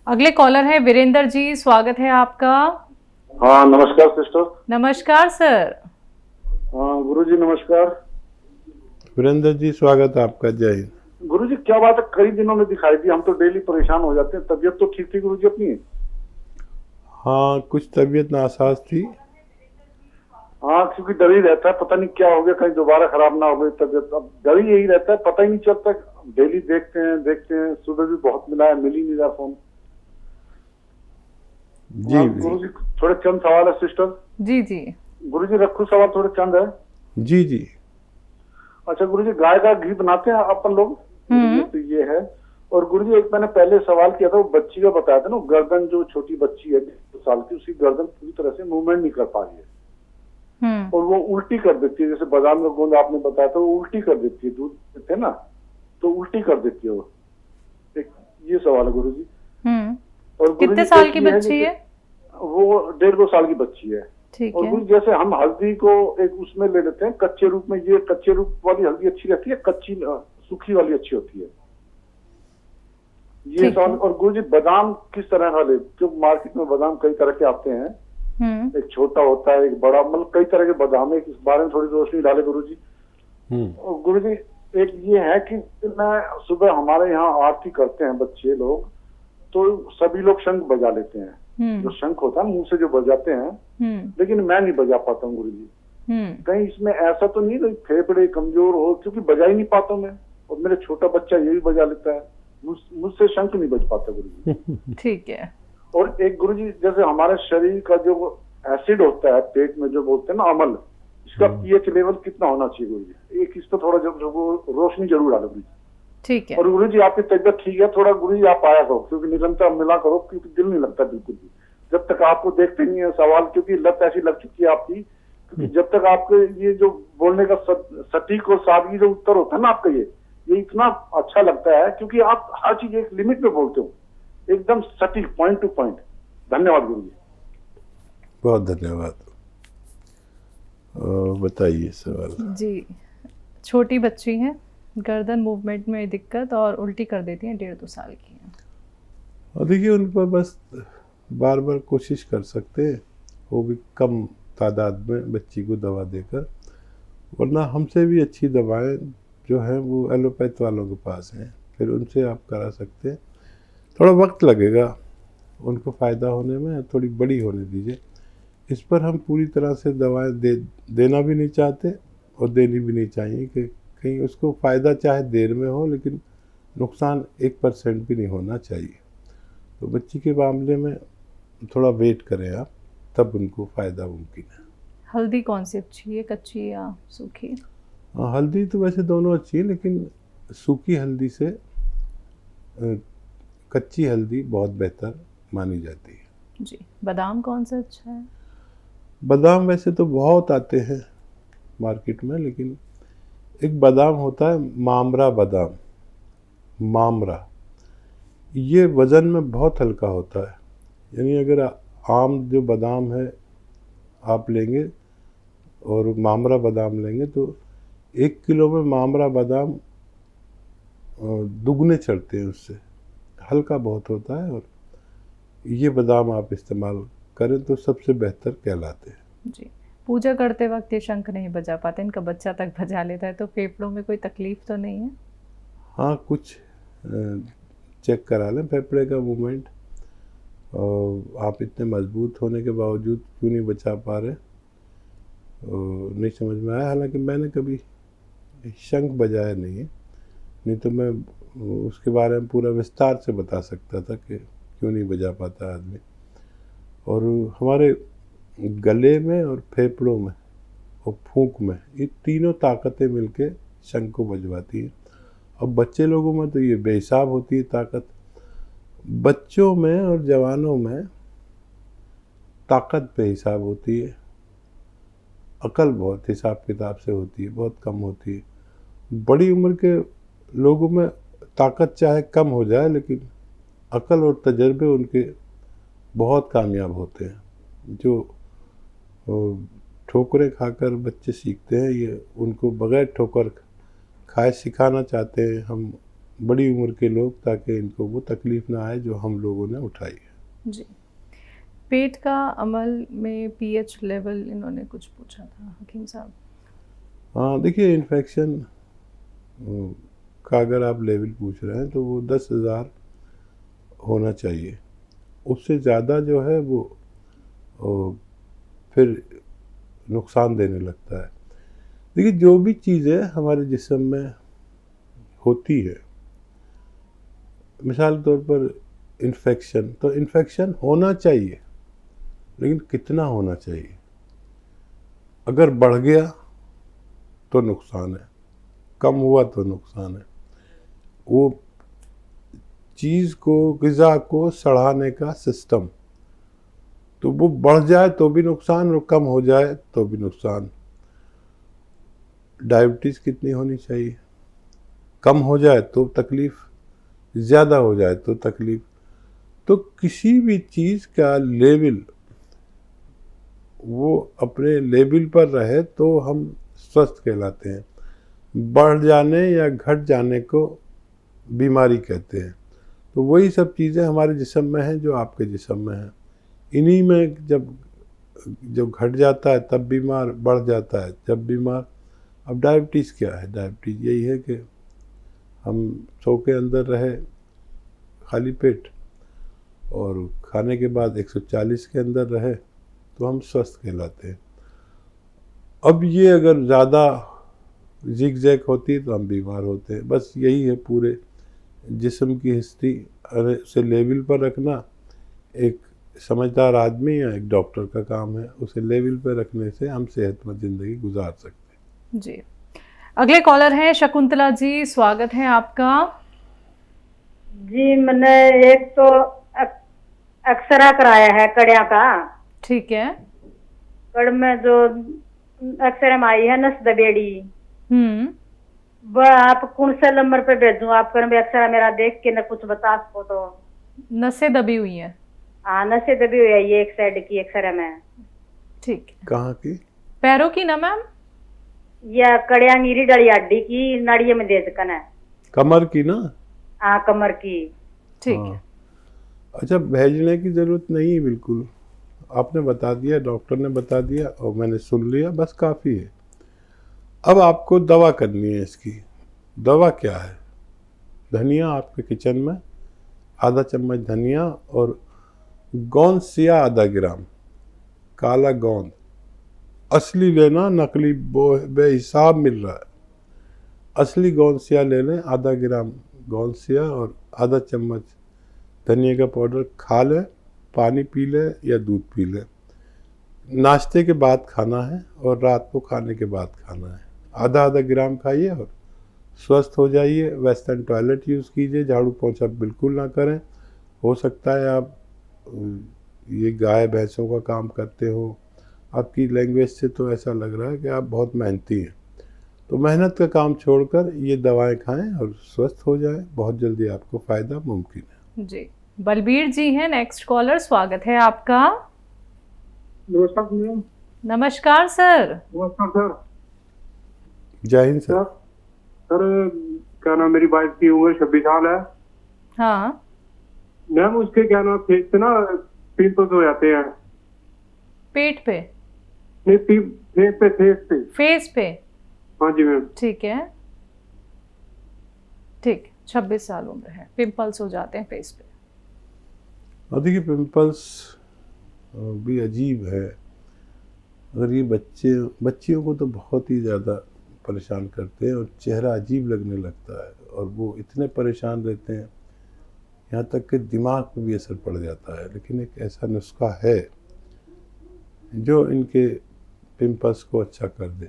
अगले कॉलर है वीरेंद्र जी, स्वागत है आपका। हाँ नमस्कार सिस्टर। नमस्कार सर। हाँ गुरु जी नमस्कार। वीरेंद्र जी स्वागत है आपका, जय हिंद। गुरु जी क्या बात है, कई दिनों में दिखाई दी, हम तो डेली परेशान हो जाते हैं। तबीयत तो ठीक थी गुरु जी अपनी? हाँ कुछ तबीयत नासाज थी। हाँ क्योंकि डर ही रहता है, पता नहीं क्या हो गया, कहीं दोबारा खराब ना हो गई तबीयत। अब डर ही यही रहता है, पता ही नहीं चलता। डेली देखते हैं, सुबह भी बहुत मिला है, मिल ही नहीं रहा फोन। जी हाँ गुरु जी थोड़े चंद सवाल है सिस्टर। जी जी। गुरु जी रखू सवाल, थोड़े चंद है। जी जी। अच्छा गुरु जी, गाय का घी बनाते हैं अपन लोग, तो ये है। और गुरु जी एक मैंने पहले सवाल किया था, वो बच्ची का बताया था ना, गर्दन जो छोटी बच्ची है 2 साल की, उसकी गर्दन पूरी तरह से मूवमेंट नहीं कर पा रही है और वो उल्टी कर देती है। जैसे बादाम का गोंद आपने बताया था, वो उल्टी कर देती है, दूध देते हैं ना तो उल्टी कर देती है वो। एक ये सवाल है गुरु जी। और कितने साल की बच्ची है? वो 1.5-2 साल की बच्ची है। ठीक और है। गुरु जैसे हम हल्दी को एक उसमें ले लेते हैं कच्चे रूप में, ये कच्चे रूप वाली हल्दी अच्छी रहती है, कच्ची सूखी वाली अच्छी होती है, ये सवाल। और गुरु जी बादाम किस तरह का ले, क्योंकि मार्केट में बादाम कई तरह के आते हैं, एक छोटा होता है, एक बड़ा, मतलब कई तरह के बादाम है। इस बारे में थोड़ी रोशनी डाले गुरु जी। और गुरु जी एक ये है कि मैं सुबह, हमारे यहाँ आरती करते हैं बच्चे लोग, तो सभी लोग शंख बजा लेते हैं, जो शंख होता है मुंह से जो बजाते हैं, लेकिन मैं नहीं बजा पाता हूँ गुरु जी। कहीं इसमें ऐसा तो नहीं कोई फेफड़े कमजोर हो, क्योंकि बजा ही नहीं पाता मैं, और मेरे छोटा बच्चा ये भी बजा लेता है, मुझसे शंख नहीं बज पाता गुरु जी। ठीक है। और एक गुरु जी, जैसे हमारे शरीर का जो एसिड होता है पेट में, जो बोलते हैं ना अम्ल, इसका पीएच लेवल कितना होना चाहिए गुरु जी? एक इस पर थोड़ा जब रोशनी जरूर डालो गुरु जी। ठीक है। और गुरु जी आपकी तबियत ठीक है, थोड़ा गुरु जी आप आया करो, क्योंकि निरंतर मिला करो, क्योंकि दिल नहीं लगता बिल्कुल भी जब तक आपको देखते नहीं है सवाल, क्योंकि लत ऐसी लग चुकी है आपकी, क्योंकि जब तक आपके ये जो बोलने का सटीक और सादगी जो उत्तर होता है ना आपका, ये इतना अच्छा लगता है, क्योंकि आप हर चीज एक लिमिट में बोलते हो, एकदम सटीक, पॉइंट टू पॉइंट। धन्यवाद गुरु जी। बहुत धन्यवाद। बताइए सवाल। जी, छोटी बच्ची है, गर्दन मूवमेंट में दिक्कत और उल्टी कर देती है, 1.5-2 साल की है। और देखिए उन पर बस बार बार कोशिश कर सकते हैं, वो भी कम तादाद में बच्ची को दवा देकर, वरना हमसे भी अच्छी दवाएं जो हैं वो एलोपैथ वालों के पास हैं, फिर उनसे आप करा सकते हैं। थोड़ा वक्त लगेगा उनको फ़ायदा होने में, थोड़ी बड़ी होने दीजिए। इस पर हम पूरी तरह से दवाएं देना भी नहीं चाहते और देनी भी नहीं चाहिए, कि कहीं उसको फ़ायदा चाहे देर में हो, लेकिन नुकसान 1% भी नहीं होना चाहिए। तो बच्ची के मामले में थोड़ा वेट करें आप, तब उनको फ़ायदा मुमकिन है। हल्दी कौन सी अच्छी है, कच्ची या सूखी? हल्दी तो वैसे दोनों अच्छी है, लेकिन सूखी हल्दी से कच्ची हल्दी बहुत बेहतर मानी जाती है। जी। बादाम कौन सा अच्छा है? बादाम वैसे तो बहुत आते हैं मार्केट में, लेकिन एक बादाम होता है मामरा बादाम, मामरा, ये वज़न में बहुत हल्का होता है। यानी अगर आम जो बादाम है आप लेंगे और मामरा बादाम लेंगे, तो 1 किलो में मामरा बादाम दुगने चढ़ते हैं उससे, हल्का बहुत होता है। और ये बादाम आप इस्तेमाल करें तो सबसे बेहतर कहलाते हैं। जी। पूजा करते वक्त ये शंख नहीं बजा पाते, इनका बच्चा तक बजा लेता है, तो फेफड़ों में कोई तकलीफ तो नहीं है? हाँ कुछ चेक करा लें फेफड़े का मूवमेंट, और आप इतने मजबूत होने के बावजूद क्यों नहीं बचा पा रहे, नहीं समझ में आया। हालांकि मैंने कभी शंख बजाया नहीं है, नहीं तो मैं उसके बारे में पूरा विस्तार से बता सकता था कि क्यों नहीं बजा पाता आदमी। और हमारे गले में और फेफड़ों में और फूंक में, ये तीनों ताकतें मिलके शंख को बजवाती हैं। अब बच्चे लोगों में तो ये बेहिसाब होती है ताकत। बच्चों में और जवानों में ताकत बेहिसाब होती है, अकल बहुत हिसाब किताब से होती है, बहुत कम होती है। बड़ी उम्र के लोगों में ताकत चाहे कम हो जाए, लेकिन अकल और तजर्बे उनके बहुत कामयाब होते हैं। जो ठोकरें खाकर बच्चे सीखते हैं, ये उनको बगैर ठोकर खाए सिखाना चाहते हैं हम बड़ी उम्र के लोग, ताकि इनको वो तकलीफ़ ना आए जो हम लोगों ने उठाई है। जी। पेट का अमल में पीएच लेवल इन्होंने कुछ पूछा था हकीम साहब। हाँ, देखिए इन्फेक्शन का अगर आप लेवल पूछ रहे हैं तो वो 10,000 होना चाहिए। उससे ज़्यादा जो है वो फिर नुकसान देने लगता है। देखिए जो भी चीज़ें हमारे जिस्म में होती है, मिसाल के तौर पर इन्फेक्शन, तो इन्फेक्शन होना चाहिए, लेकिन कितना होना चाहिए? अगर बढ़ गया तो नुकसान है, कम हुआ तो नुकसान है। वो चीज़ को, ग़िज़ा को सड़ाने का सिस्टम, तो वो बढ़ जाए तो भी नुकसान और कम हो जाए तो भी नुकसान। डायबिटीज़ कितनी होनी चाहिए? कम हो जाए तो तकलीफ़, ज़्यादा हो जाए तो तकलीफ़। तो किसी भी चीज़ का लेवल वो अपने लेवल पर रहे तो हम स्वस्थ कहलाते हैं। बढ़ जाने या घट जाने को बीमारी कहते हैं। तो वही सब चीज़ें हमारे जिस्म में हैं जो आपके जिस्म में हैं। इन्हीं में जब घट जाता है तब बीमार, बढ़ जाता है जब बीमार। अब डायबिटीज़ क्या है? डायबिटीज़ यही है कि हम सो के अंदर रहे खाली पेट और खाने के बाद 140 के अंदर रहे तो हम स्वस्थ कहलाते हैं। अब ये अगर ज़्यादा जिग जैग होती है तो हम बीमार होते हैं। बस यही है पूरे जिस्म की हिस्ट्री। उसे लेवल पर रखना एक समझदार आदमी या एक डॉक्टर का काम है। उसे लेवल पर रखने से हम सेहतमंद ज़िंदगी गुजार सकते हैं। जी। अगले कॉलर हैं शकुंतला जी, स्वागत है आपका। जी, मैंने एक तो एक्सरा कराया है कड़िया का। ठीक है। कड़ में जो एक्सरे में आई है नस दबेड़ी, वह आप कौन से नंबर पे भेजूं? आप कर एक्सरा मेरा देख के न कुछ बता सको तो। नसें दबी हुई हैं? हाँ, नसें दबी हुई है ये एक साइड की एक्सरे में। ठीक है। कहाँ की? पैरों की ना मैम? या कड़िया रीढ़ डली हड्डी की नाड़ियों में दे सकन है। कमर की ना? हाँ, कमर की। ठीक हाँ। है। अच्छा, भेजने की ज़रूरत नहीं है, बिल्कुल आपने बता दिया, डॉक्टर ने बता दिया और मैंने सुन लिया, बस काफ़ी है। अब आपको दवा करनी है इसकी। दवा क्या है? धनिया आपके किचन में, आधा चम्मच धनिया और गोंद सिया आधा ग्राम, काला गोंद असली लेना, नकली बेहिसाब मिल रहा है। असली गोंद सिया ले लें, आधा ग्राम गोंद सिया और आधा चम्मच धनिया का पाउडर खा लें, पानी पी लें या दूध पी लें। नाश्ते के बाद खाना है और रात को खाने के बाद खाना है। आधा आधा ग्राम खाइए और स्वस्थ हो जाइए। वेस्टर्न टॉयलेट यूज़ कीजिए, झाड़ू पोंछा बिल्कुल ना करें। हो सकता है आप ये गाय भैंसों का काम करते हो, आपकी लैंग्वेज से तो ऐसा लग रहा है कि आप बहुत मेहनती हैं। तो मेहनत का काम छोड़कर ये दवाएं खाएं और स्वस्थ हो जाएं। बहुत जल्दी आपको फ़ायदा मुमकिन है। जी। बलबीर जी हैं नेक्स्ट कॉलर, स्वागत है आपका। नमस्कार मैम। नमस्कार सर। नमस्कार सर। जय हिंद सर। सर क्या नाम, मेरी वाइफ की उम्र 26 साल है। हाँ मैम उसके क्या नाम फेस पे ना पिंपल्स हो जाते हैं। पेट पे? नहीं, फेस पे। हाँ जी मैम। ठीक है, ठीक। 26 साल उम्र है, पिंपल्स हो जाते हैं फेस पे। और देखिए पिंपल्स भी अजीब है। अगर ये बच्चियों को तो बहुत ही ज़्यादा परेशान करते हैं और चेहरा अजीब लगने लगता है और वो इतने परेशान रहते हैं यहाँ तक कि दिमाग पे भी असर पड़ जाता है। लेकिन एक ऐसा नुस्खा है जो इनके पिंपल्स को अच्छा कर दे।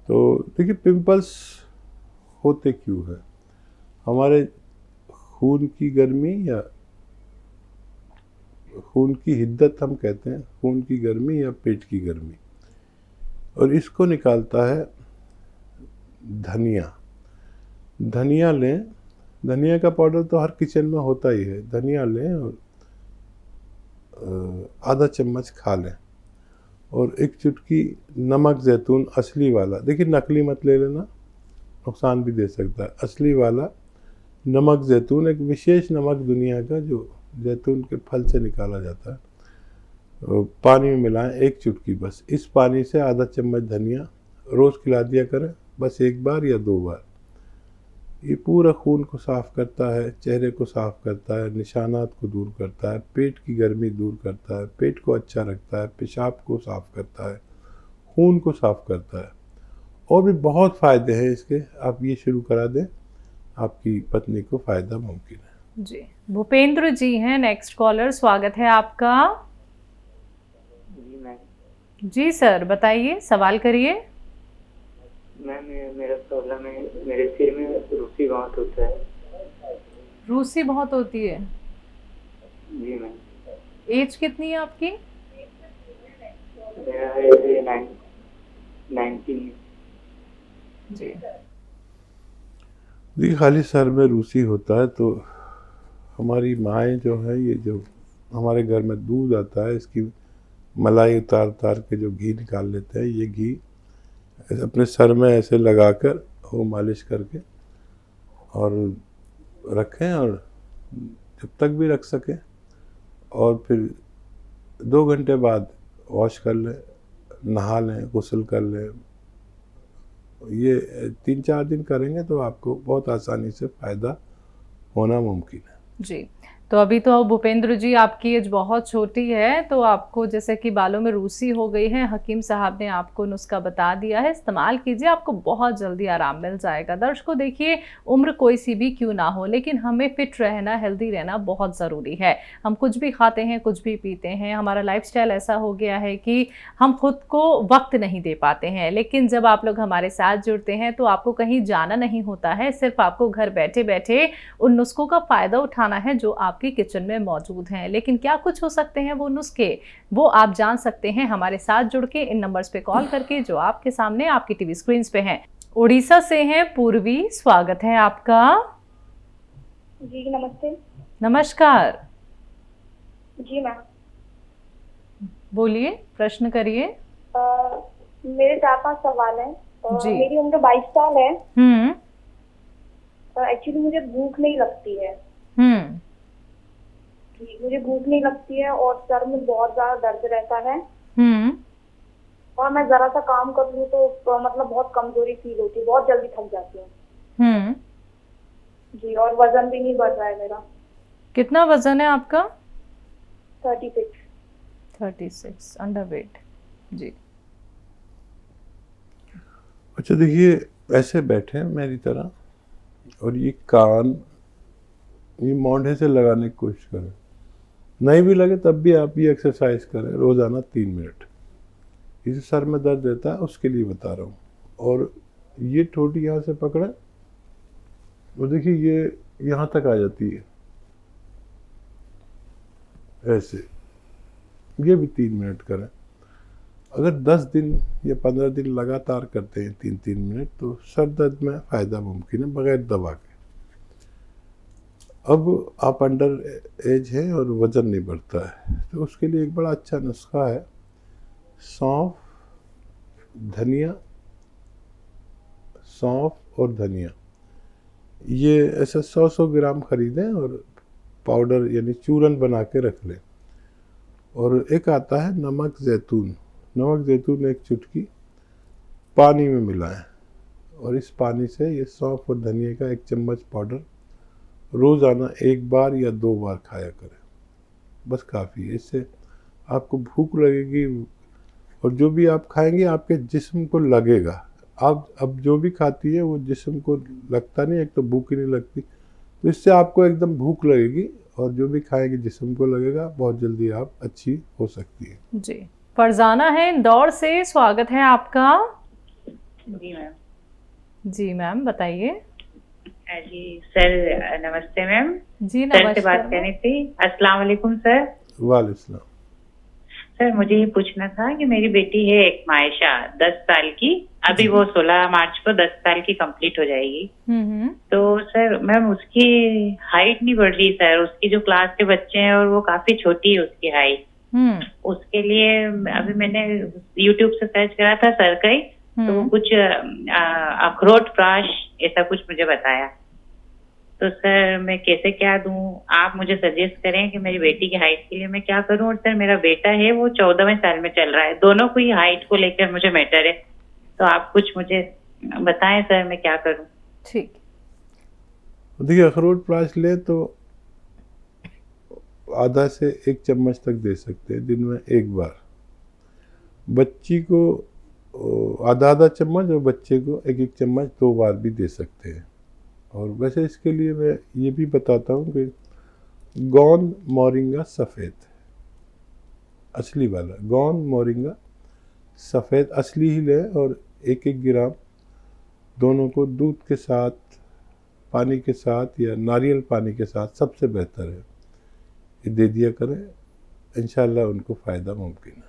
तो देखिए पिंपल्स होते क्यों है? हमारे खून की गर्मी या खून की हिद्दत हम कहते हैं, खून की गर्मी या पेट की गर्मी, और इसको निकालता है धनिया। धनिया लें, धनिया का पाउडर तो हर किचन में होता ही है। धनिया लें और आधा चम्मच खा लें और एक चुटकी नमक जैतून असली वाला, देखिए नकली मत ले लेना, नुकसान भी दे सकता है। असली वाला नमक जैतून एक विशेष नमक दुनिया का जो जैतून के फल से निकाला जाता है, पानी में मिलाएं 1 चुटकी बस। इस पानी से आधा चम्मच धनिया रोज़ खिला दिया करें, बस 1 बार या 2 बार। ये पूरा खून को साफ़ करता है, चेहरे को साफ़ करता है, निशानात को दूर करता है, पेट की गर्मी दूर करता है, पेट को अच्छा रखता है, पेशाब को साफ़ करता है, खून को साफ़ करता है। और भी बहुत फ़ायदे हैं इसके। आप ये शुरू करा दें, आपकी पत्नी को फ़ायदा मुमकिन है। जी, भूपेंद्र जी हैं नेक्स्ट कॉलर, स्वागत है आपका। जी मैम। जी सर, बताइए, सवाल करिए। मैम मेरा प्रॉब्लम है, मेरे सिर में रूसी बहुत होता है। रूसी बहुत होती है? जी मैम। एज कितनी है आपकी? मेरा है 19। जी देखिए, खाली सर में रूसी होता है तो हमारी माएँ जो है, ये जो हमारे घर में दूध आता है, इसकी मलाई उतार के जो घी निकाल लेते हैं, ये घी अपने सर में ऐसे लगाकर वो मालिश करके और रखें, और जब तक भी रख सकें, और फिर 2 घंटे बाद वॉश कर लें, नहा लें, गुस्ल कर लें। ये 3-4 दिन करेंगे तो आपको बहुत आसानी से फ़ायदा होना मुमकिन है। जी, तो अभी तो भूपेंद्र जी आपकी एज बहुत छोटी है, तो आपको जैसे कि बालों में रूसी हो गई है, हकीम साहब ने आपको नुस्खा बता दिया है, इस्तेमाल कीजिए, आपको बहुत जल्दी आराम मिल जाएगा। दर्शकों देखिए, उम्र कोई सी भी क्यों ना हो, लेकिन हमें फिट रहना, हेल्दी रहना बहुत ज़रूरी है। हम कुछ भी खाते हैं, कुछ भी पीते हैं, हमारा लाइफस्टाइल ऐसा हो गया है कि हम खुद को वक्त नहीं दे पाते हैं। लेकिन जब आप लोग हमारे साथ जुड़ते हैं तो आपको कहीं जाना नहीं होता है, सिर्फ आपको घर बैठे बैठे उन नुस्खों का फ़ायदा उठाना है जो आपकी किचन में मौजूद हैं। लेकिन क्या कुछ हो सकते हैं वो नुस्खे, वो आप जान सकते हैं हमारे साथ जुड़ के, इन नंबर्स पे कॉल करके जो आपके सामने आपकी टीवी स्क्रीन पे हैं। उड़ीसा से हैं पूर्वी, स्वागत है आपका। जी नमस्ते। नमस्कार। जी मैम। बोलिए, प्रश्न करिए। मेरे 4-5 सवाल हैं। जी। मेरी उम्र 22 साल है। एक्चुअली मुझे भूख नहीं लगती है। मुझे भूख नहीं लगती है और सर में बहुत ज्यादा दर्द रहता है। और मैं जरा सा काम कर लूँ तो मतलब बहुत कमजोरी फील होती है, बहुत जल्दी थक जाती हूँ। जी, और वजन भी नहीं बढ़ रहा है मेरा। कितना वजन है आपका? 36 अंडरवेट। जी। अच्छा, देखिए, ऐसे बैठे मेरी तरह और ये कान ये मोंढे से लगाने की कोशिश करें। नहीं भी लगे तब भी आप ये एक्सरसाइज करें रोज़ाना 3 मिनट। इसे सर में दर्द रहता है उसके लिए बता रहा हूँ। और ये ठोटी यहाँ से पकड़ें और देखिए ये यहाँ तक आ जाती है ऐसे। ये भी 3 मिनट करें। अगर 10 दिन या 15 दिन लगातार करते हैं 3-3 मिनट तो सर दर्द में फ़ायदा मुमकिन है बग़ैर दवा के। अब आप अंडर एज हैं और वज़न नहीं बढ़ता है तो उसके लिए एक बड़ा अच्छा नुस्खा है। सौंफ और धनिया, ये ऐसा 100 ग्राम ख़रीदें और पाउडर यानी चूरन बना के रख लें। और एक आता है नमक ज़ैतून 1 चुटकी पानी में मिलाएं और इस पानी से ये सौंफ और धनिया का 1 चम्मच पाउडर रोज़ाना 1 बार या 2 बार खाया करें, बस काफ़ी है। इससे आपको भूख लगेगी और जो भी आप खाएंगे आपके जिस्म को लगेगा। आप अब जो भी खाती है वो जिस्म को लगता नहीं, एक तो भूख ही नहीं लगती, तो इससे आपको एकदम भूख लगेगी और जो भी खाएंगे जिस्म को लगेगा, बहुत जल्दी आप अच्छी हो सकती है। जी। फरजाना है इंदौर से, स्वागत है आपका। जी मैम। जी मैम, बताइए। जी सर, नमस्ते मैम। जी सर नमस्कार। से बात करनी थी। अस्सलाम वालेकुम सर। वालेकुम। सर मुझे ये पूछना था कि मेरी बेटी है एक मायशा 10 साल की, अभी वो 16 मार्च को 10 साल की कंप्लीट हो जाएगी। तो सर मैम उसकी हाइट नहीं बढ़ रही सर, उसकी जो क्लास के बच्चे हैं और वो काफी छोटी है उसकी हाइट। उसके लिए अभी मैंने YouTube से सर्च करा था सरकई, तो कुछ अखरोट प्राश ऐसा कुछ मुझे बताया। तो सर मैं कैसे क्या दूं, आप मुझे सजेस्ट करें कि मेरी बेटी की हाइट के लिए मैं क्या करूं। और सर मेरा बेटा है वो 14वें साल में चल रहा है, दोनों को ही हाइट को लेकर मुझे मैटर है, तो आप कुछ मुझे बताएं सर मैं क्या करूं। ठीक, देखिए अखरोट प्राश ले तो आधा से 1 चम्मच तक दे सकते हैं दिन में 1 बार। बच्ची को आधा चम्मच और बच्चे को 1 चम्मच 2 बार भी दे सकते हैं। और वैसे इसके लिए मैं ये भी बताता हूँ कि गौन मोरिंगा सफ़ेद, असली वाला गौन मोरिंगा सफ़ेद असली ही लें और 1-1 ग्राम दोनों को दूध के साथ, पानी के साथ या नारियल पानी के साथ सबसे बेहतर है ये दे दिया करें। इंशाल्लाह उनको फ़ायदा मुमकिन है।